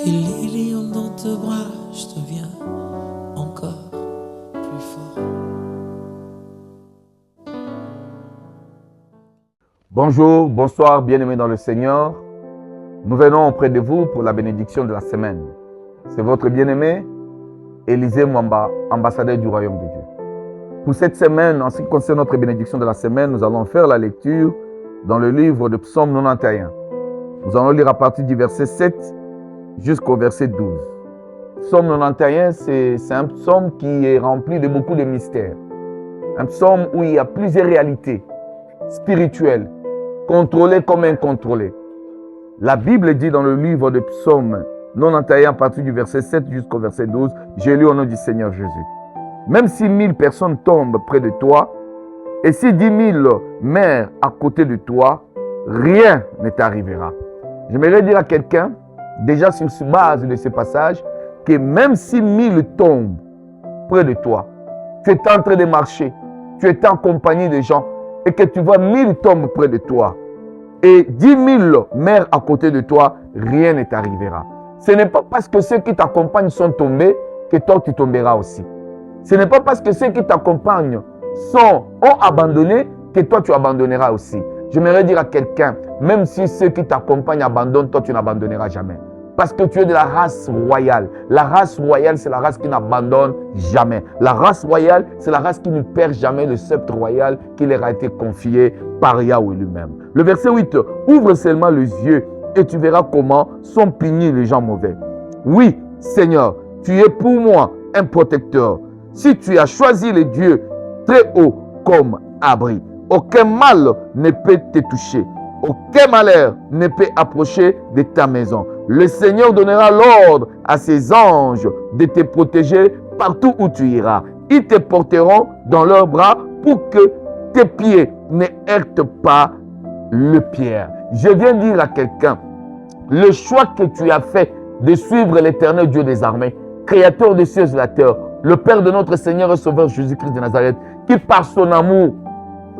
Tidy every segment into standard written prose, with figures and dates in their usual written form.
Et les lions dans tes bras, je deviens encore plus fort. Bonjour, bonsoir, bien-aimés dans le Seigneur. Nous venons auprès de vous pour la bénédiction de la semaine. C'est votre bien-aimé, Élisée Mwamba, ambassadeur du Royaume de Dieu. Pour cette semaine, en ce qui concerne notre bénédiction de la semaine, nous allons faire la lecture dans le livre de Psaume 91. Nous allons lire à partir du verset 7 jusqu'au verset 12. Psaume 91, c'est un psaume qui est rempli de beaucoup de mystères. Un psaume où il y a plusieurs réalités spirituelles, contrôlées comme incontrôlées. La Bible dit dans le livre de Psaume 91, à partir du verset 7 jusqu'au verset 12, j'ai lu au nom du Seigneur Jésus. Même si 1000 personnes tombent près de toi, et si 10 000 meurent à côté de toi, rien ne t'arrivera. J'aimerais dire à quelqu'un, déjà sur base de ce passage, que même si 1000 tombent près de toi, tu es en train de marcher, tu es en compagnie de gens, et que tu vois 1000 tombent près de toi, et 10 000 meurent à côté de toi, rien ne t'arrivera. Ce n'est pas parce que ceux qui t'accompagnent sont tombés que toi tu tomberas aussi. Ce n'est pas parce que ceux qui t'accompagnent ont abandonné que toi tu abandonneras aussi. J'aimerais dire à quelqu'un, même si ceux qui t'accompagnent abandonnent, toi tu n'abandonneras jamais. Parce que tu es de la race royale. La race royale, c'est la race qui n'abandonne jamais. La race royale, c'est la race qui ne perd jamais le sceptre royal qui leur a été confié par Yahweh lui-même. Le verset 8, ouvre seulement les yeux et tu verras comment sont punis les gens mauvais. Oui, Seigneur, tu es pour moi un protecteur. Si tu as choisi les dieux très haut comme abri, aucun mal ne peut te toucher. Aucun malheur ne peut approcher de ta maison. Le Seigneur donnera l'ordre à ses anges de te protéger partout où tu iras. Ils te porteront dans leurs bras pour que tes pieds ne heurtent pas le pierre. Je viens dire à quelqu'un, le choix que tu as fait de suivre l'Éternel Dieu des armées, Créateur des cieux et de la terre, le Père de notre Seigneur et Sauveur Jésus-Christ de Nazareth, qui par son amour,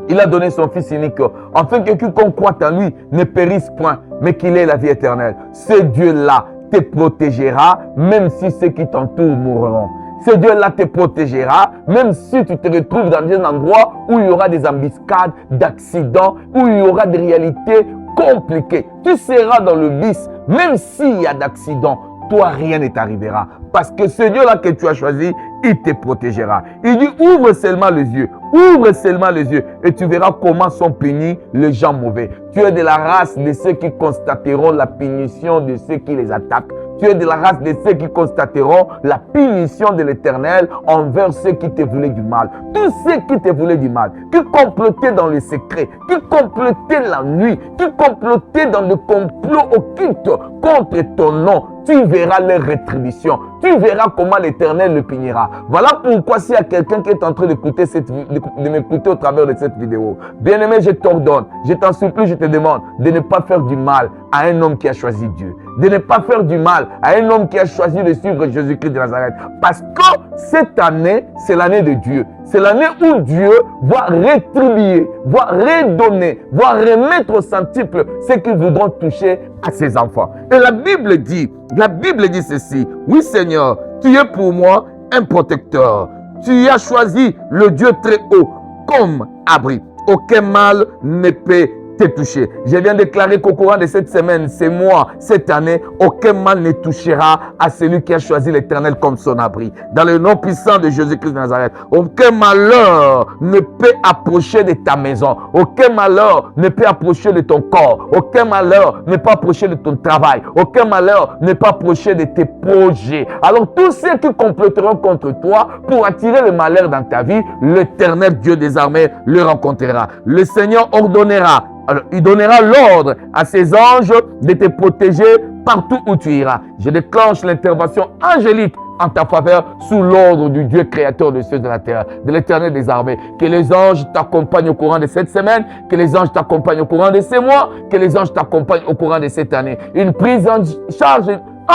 il a donné son Fils unique, afin que quiconque croit en lui ne périsse point, mais qu'il ait la vie éternelle. Ce Dieu-là te protégera, même si ceux qui t'entourent mourront. Ce Dieu-là te protégera, même si tu te retrouves dans un endroit où il y aura des embuscades, d'accidents, où il y aura des réalités compliquées. Tu seras dans le vice, même s'il y a d'accidents. Toi, rien ne t'arrivera. Parce que ce Dieu-là que tu as choisi, il te protégera. Il dit, ouvre seulement les yeux. Ouvre seulement les yeux et tu verras comment sont punis les gens mauvais. Tu es de la race de ceux qui constateront la punition de ceux qui les attaquent. Tu es de la race de ceux qui constateront la punition de l'Éternel envers ceux qui te voulaient du mal. Tous ceux qui te voulaient du mal, qui complotaient dans le secret, qui complotaient la nuit, qui complotaient dans le complot occulte contre ton nom, tu verras leur rétribution. Tu verras comment l'Éternel le punira. Voilà pourquoi s'il y a quelqu'un qui est en train de m'écouter au travers de cette vidéo, bien-aimé, je t'ordonne, je t'en supplie, je te demande de ne pas faire du mal à un homme qui a choisi Dieu. De ne pas faire du mal à un homme qui a choisi de suivre Jésus-Christ de Nazareth. Parce que cette année, c'est l'année de Dieu. C'est l'année où Dieu va rétribuer, va redonner, va remettre au centuple ce qu'ils voudront toucher à ses enfants. Et la Bible dit ceci. Oui Seigneur, tu es pour moi un protecteur. Tu as choisi le Dieu très haut comme abri. Aucun mal ne peut te toucher. Je viens de déclarer qu'au courant de cette semaine, ces mois, cette année, aucun mal ne touchera à celui qui a choisi l'Éternel comme son abri. Dans le nom puissant de Jésus-Christ de Nazareth, aucun malheur ne peut approcher de ta maison. Aucun malheur ne peut approcher de ton corps. Aucun malheur ne peut approcher de ton travail. Aucun malheur ne peut approcher de tes projets. Alors tous ceux qui comploteront contre toi pour attirer le malheur dans ta vie, l'Éternel Dieu des armées le rencontrera. Le Seigneur ordonnera. Alors, il donnera l'ordre à ses anges de te protéger partout où tu iras. Je déclenche l'intervention angélique en ta faveur sous l'ordre du Dieu créateur des cieux et de la terre, de l'Éternel des armées. Que les anges t'accompagnent au courant de cette semaine, que les anges t'accompagnent au courant de ces mois, que les anges t'accompagnent au courant de cette année. Une prise en charge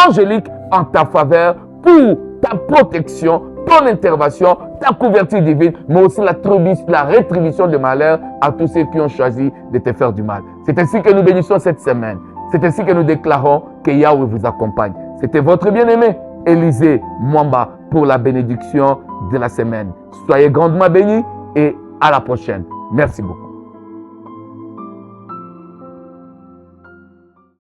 angélique en ta faveur pour ta protection, ton intervention, ta couverture divine, mais aussi la rétribution de malheur à tous ceux qui ont choisi de te faire du mal. C'est ainsi que nous bénissons cette semaine. C'est ainsi que nous déclarons que Yahweh vous accompagne. C'était votre bien-aimé, Élisée Mwamba, pour la bénédiction de la semaine. Soyez grandement bénis et à la prochaine. Merci beaucoup.